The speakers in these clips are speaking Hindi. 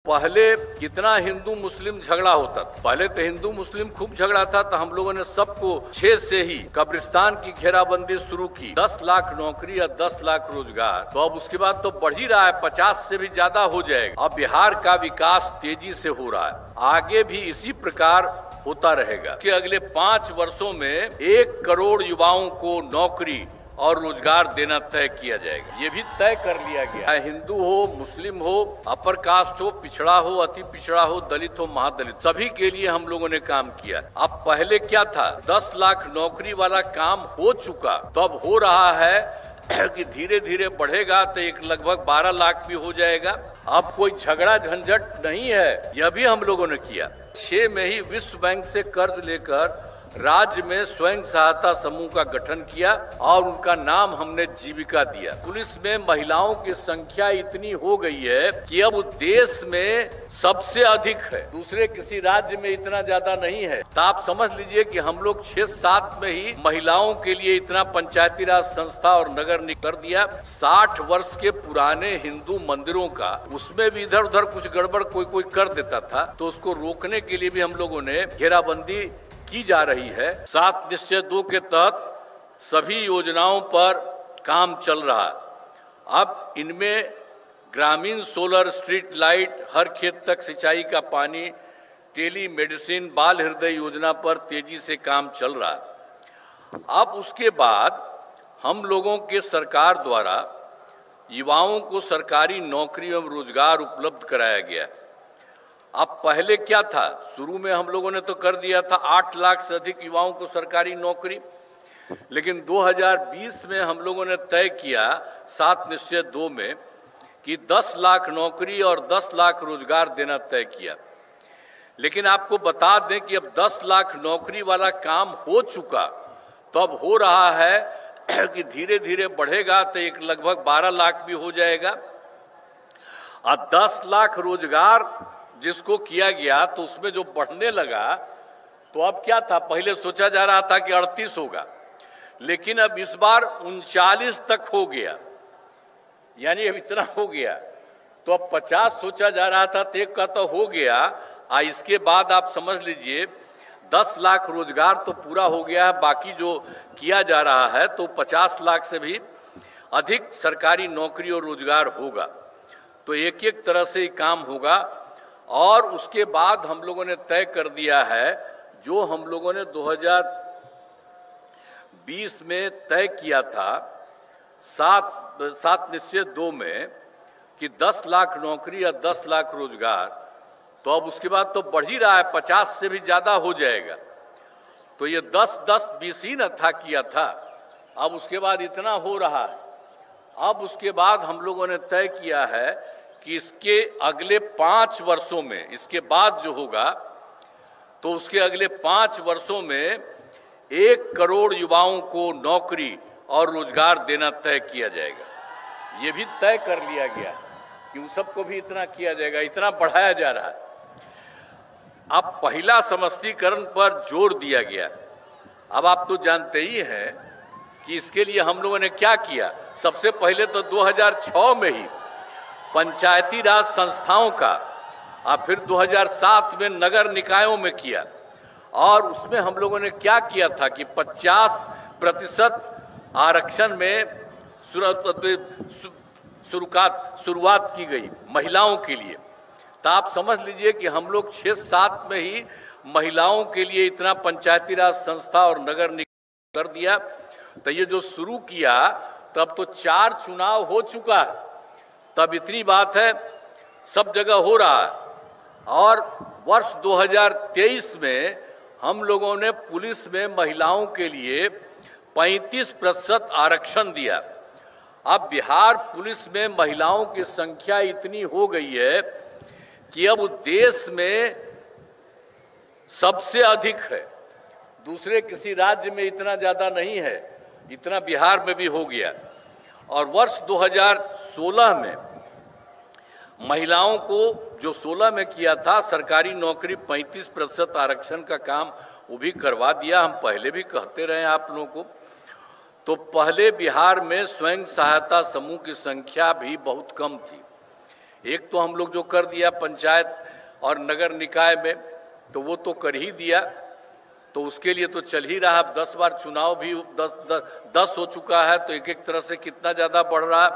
पहले कितना हिंदू मुस्लिम झगड़ा होता था। पहले तो हिंदू मुस्लिम खूब झगड़ा था, तो हम लोगों ने सबको 6 से ही कब्रिस्तान की घेराबंदी शुरू की। 10 लाख नौकरी या 10 लाख रोजगार, तो अब उसके बाद तो बढ़ ही रहा है, 50 से भी ज्यादा हो जाएगा। अब बिहार का विकास तेजी से हो रहा है, आगे भी इसी प्रकार होता रहेगा कि अगले 5 वर्षों में 1 करोड़ युवाओं को नौकरी और रोजगार देना तय किया जाएगा। ये भी तय कर लिया गया है। हिंदू हो, मुस्लिम हो, अपर कास्ट हो, पिछड़ा हो, अति पिछड़ा हो, दलित हो, महादलित, सभी के लिए हम लोगों ने काम किया। अब पहले क्या था, 10 लाख नौकरी वाला काम हो चुका, तो अब हो रहा है कि धीरे धीरे बढ़ेगा तो एक लगभग 12 लाख भी हो जाएगा। अब कोई झगड़ा झंझट नहीं है, यह भी हम लोगों ने किया। 6 में ही विश्व बैंक से कर्ज लेकर राज्य में स्वयं सहायता समूह का गठन किया और उनका नाम हमने जीविका दिया। पुलिस में महिलाओं की संख्या इतनी हो गई है कि अब देश में सबसे अधिक है, दूसरे किसी राज्य में इतना ज्यादा नहीं है। तो आप समझ लीजिए कि हम लोग 6-7 में ही महिलाओं के लिए इतना पंचायती राज संस्था और नगर निगम कर दिया। 60 वर्ष के पुराने हिंदू मंदिरों का, उसमें भी इधर उधर कुछ गड़बड़ कोई कर देता था, तो उसको रोकने के लिए भी हम लोगों ने घेराबंदी की जा रही है। 7 निश्चय 2 के तहत सभी योजनाओं पर काम चल रहा है। अब इनमें ग्रामीण सोलर स्ट्रीट लाइट, हर खेत तक सिंचाई का पानी, टेली मेडिसिन, बाल हृदय योजना पर तेजी से काम चल रहा है। अब उसके बाद हम लोगों के सरकार द्वारा युवाओं को सरकारी नौकरी एवं रोजगार उपलब्ध कराया गया। अब पहले क्या था, शुरू में हम लोगों ने तो कर दिया था 8 लाख से अधिक युवाओं को सरकारी नौकरी, लेकिन 2020 में हम लोगों ने तय किया 7 निश्चय 2 में कि 10 लाख नौकरी और 10 लाख रोजगार देना तय किया। लेकिन आपको बता दें कि अब 10 लाख नौकरी वाला काम हो चुका, तो अब हो रहा है कि धीरे धीरे बढ़ेगा तो एक लगभग 12 लाख भी हो जाएगा। और 10 लाख रोजगार जिसको किया गया, तो उसमें जो बढ़ने लगा, तो अब क्या था, पहले सोचा जा रहा था कि 38 होगा, लेकिन अब इस बार 39 तक हो गया, यानी अब इतना हो गया। तो अब 50 सोचा जा रहा था, तो एक का तो हो गया। इसके बाद आप समझ लीजिए 10 लाख रोजगार तो पूरा हो गया है, बाकी जो किया जा रहा है तो 50 लाख से भी अधिक सरकारी नौकरी और रोजगार होगा। तो एक एक तरह से ही काम होगा। और उसके बाद हम लोगों ने तय कर दिया है, जो हम लोगों ने 2020 में तय किया था 7 निश्चय 2 में कि 10 लाख नौकरी या 10 लाख रोजगार, तो अब उसके बाद तो बढ़ ही रहा है, 50 से भी ज्यादा हो जाएगा। तो ये 10-10-20 ही न था किया था, अब उसके बाद इतना हो रहा है। अब उसके बाद हम लोगों ने तय किया है कि इसके अगले 5 वर्षों में, इसके बाद जो होगा, तो उसके अगले 5 वर्षों में 1 करोड़ युवाओं को नौकरी और रोजगार देना तय किया जाएगा। ये भी तय कर लिया गया कि उस सबको भी इतना किया जाएगा, इतना बढ़ाया जा रहा है। अब पहिला समष्टीकरण पर जोर दिया गया। अब आप तो जानते ही हैं कि इसके लिए हम लोगों ने क्या किया। सबसे पहले तो 2006 में ही पंचायती राज संस्थाओं का, और फिर 2007 में नगर निकायों में किया। और उसमें हम लोगों ने क्या किया था कि 50% आरक्षण में शुरुआत की गई महिलाओं के लिए। तो आप समझ लीजिए कि हम लोग 6-7 में ही महिलाओं के लिए इतना पंचायती राज संस्था और नगर निकाय कर दिया। तो ये जो शुरू किया, तब तो 4 चुनाव हो चुका है, तब इतनी बात है, सब जगह हो रहा है। और वर्ष 2023 में हम लोगों ने पुलिस में महिलाओं के लिए 35% आरक्षण दिया। अब बिहार पुलिस में महिलाओं की संख्या इतनी हो गई है कि अब देश में सबसे अधिक है, दूसरे किसी राज्य में इतना ज्यादा नहीं है, इतना बिहार में भी हो गया। और वर्ष 2016 में महिलाओं को, जो 16 में किया था, सरकारी नौकरी 35% आरक्षण का काम वो भी करवा दिया। हम पहले भी कहते रहे आप लोगों को। तो पहले बिहार में स्वयं सहायता समूह की संख्या भी बहुत कम थी, एक तो हम लोग जो कर दिया पंचायत और नगर निकाय में, तो वो तो कर ही दिया, तो उसके लिए तो चल ही रहा। अब 10 बार चुनाव भी 10 हो चुका है, तो एक एक तरह से कितना ज़्यादा बढ़ रहा है।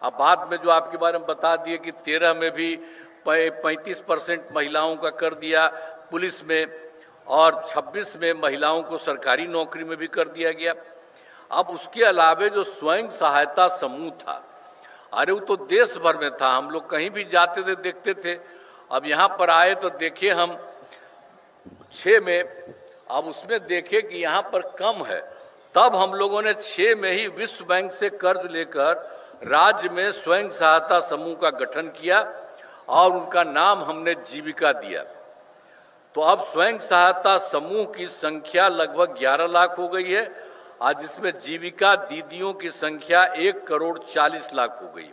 अब बाद में जो आपके बारे में बता दिए कि 13 में भी 35% महिलाओं का कर दिया पुलिस में, और 26 में महिलाओं को सरकारी नौकरी में भी कर दिया गया। अब उसके अलावे जो स्वयं सहायता समूह था, अरे वो तो देश भर में था, हम लोग कहीं भी जाते थे देखते थे। अब यहाँ पर आए तो देखे हम 6 में, अब उसमें देखे कि यहाँ पर कम है, तब हम लोगों ने 6 में ही विश्व बैंक से कर्ज लेकर राज्य में स्वयं सहायता समूह का गठन किया और उनका नाम हमने जीविका दिया। तो अब स्वयं सहायता समूह की संख्या लगभग 11 लाख हो गई है, आज जिसमें जीविका दीदियों की संख्या 1,40,00,000 हो गई।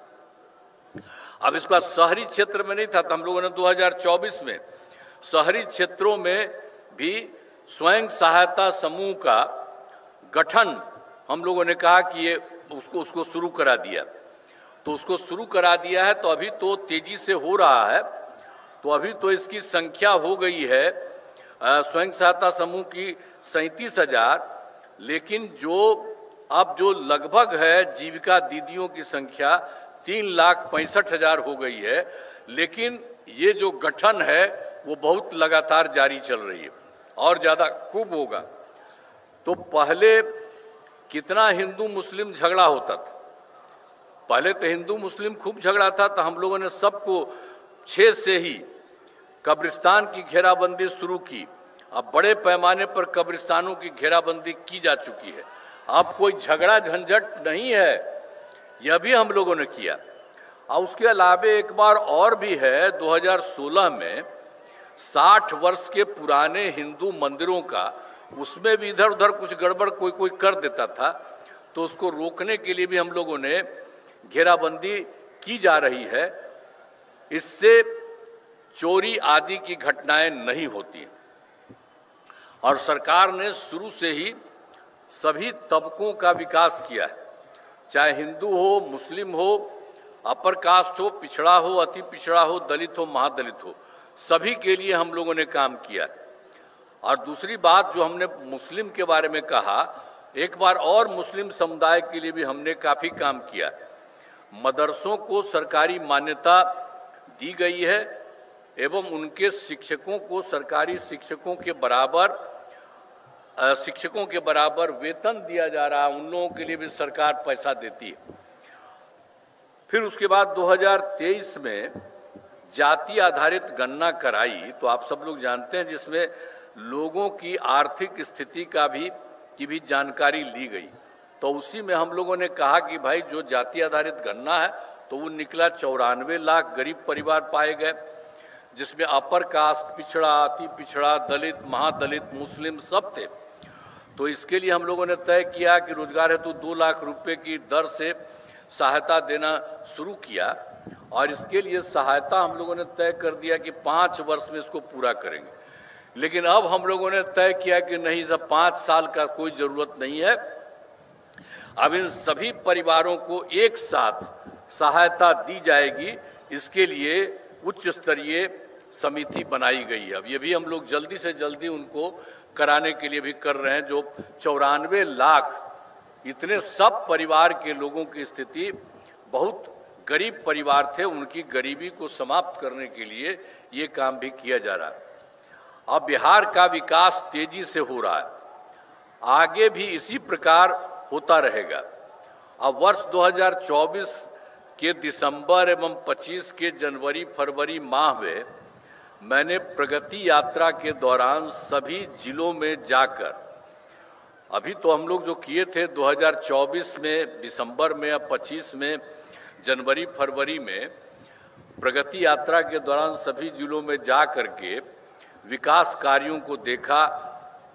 अब इसका शहरी क्षेत्र में नहीं था, तो हम लोगों ने 2024 में शहरी क्षेत्रों में भी स्वयं सहायता समूह का गठन हम लोगों ने कहा कि ये उसको शुरू करा दिया। तो उसको शुरू करा दिया है, तो अभी तो तेजी से हो रहा है। तो अभी तो इसकी संख्या हो गई है स्वयं सहायता समूह की 37,000, लेकिन जो लगभग है जीविका दीदियों की संख्या 3,65,000 हो गई है। लेकिन ये जो गठन है वो बहुत लगातार जारी चल रही है और ज़्यादा खूब होगा। तो पहले कितना हिंदू मुस्लिम झगड़ा होता था, पहले तो हिंदू मुस्लिम खूब झगड़ा था, तो हम लोगों ने सबको 6 से ही कब्रिस्तान की घेराबंदी शुरू की। अब बड़े पैमाने पर कब्रिस्तानों की घेराबंदी की जा चुकी है, अब कोई झगड़ा झंझट नहीं है, यह भी हम लोगों ने किया। और उसके अलावे एक बार और भी है, 2016 में 60 वर्ष के पुराने हिंदू मंदिरों का, उसमें भी इधर उधर कुछ गड़बड़ कोई कर देता था, तो उसको रोकने के लिए भी हम लोगों ने घेराबंदी की जा रही है। इससे चोरी आदि की घटनाएं नहीं होती। और सरकार ने शुरू से ही सभी तबकों का विकास किया है, चाहे हिंदू हो, मुस्लिम हो, अपर कास्ट हो, पिछड़ा हो, अति पिछड़ा हो, दलित हो, महादलित हो, सभी के लिए हम लोगों ने काम किया। और दूसरी बात जो हमने मुस्लिम के बारे में कहा, एक बार और मुस्लिम समुदाय के लिए भी हमने काफ़ी काम किया। मदरसों को सरकारी मान्यता दी गई है एवं उनके शिक्षकों को सरकारी शिक्षकों के बराबर वेतन दिया जा रहा है, उन लोगों के लिए भी सरकार पैसा देती है। फिर उसके बाद 2023 में जाति आधारित गणना कराई, तो आप सब लोग जानते हैं, जिसमें लोगों की आर्थिक स्थिति की भी जानकारी ली गई। तो उसी में हम लोगों ने कहा कि भाई जो जाति आधारित गणना है, तो वो निकला 94 लाख गरीब परिवार पाए गए, जिसमें अपर कास्ट, पिछड़ा, अति पिछड़ा, दलित, महादलित, मुस्लिम सब थे। तो इसके लिए हम लोगों ने तय किया कि रोजगार हेतु 2 लाख रुपए की दर से सहायता देना शुरू किया। और इसके लिए सहायता हम लोगों ने तय कर दिया कि 5 वर्ष में इसको पूरा करेंगे। लेकिन अब हम लोगों ने तय किया कि नहीं, सब 5 साल का कोई ज़रूरत नहीं है, अब इन सभी परिवारों को एक साथ सहायता दी जाएगी। इसके लिए उच्च स्तरीय समिति बनाई गई है। अब ये भी हम लोग जल्दी से जल्दी उनको कराने के लिए भी कर रहे हैं। जो 94 लाख इतने सब परिवार के लोगों की स्थिति, बहुत गरीब परिवार थे, उनकी गरीबी को समाप्त करने के लिए ये काम भी किया जा रहा है। अब बिहार का विकास तेजी से हो रहा है, आगे भी इसी प्रकार होता रहेगा। अब वर्ष 2024 के दिसंबर एवं 25 के जनवरी फरवरी माह में मैंने प्रगति यात्रा के दौरान सभी जिलों में जाकर, अभी तो हम लोग जो किए थे 2024 में दिसंबर में या 25 में जनवरी फरवरी में, प्रगति यात्रा के दौरान सभी जिलों में जा करके विकास कार्यों को देखा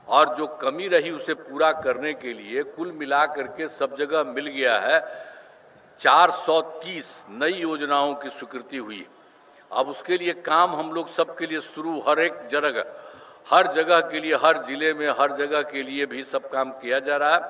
और जो कमी रही उसे पूरा करने के लिए कुल मिला करके सब जगह मिल गया है 430 नई योजनाओं की स्वीकृति हुई। अब उसके लिए काम हम लोग सबके लिए शुरू, हर जगह के लिए, हर जिले में, हर जगह के लिए भी सब काम किया जा रहा है।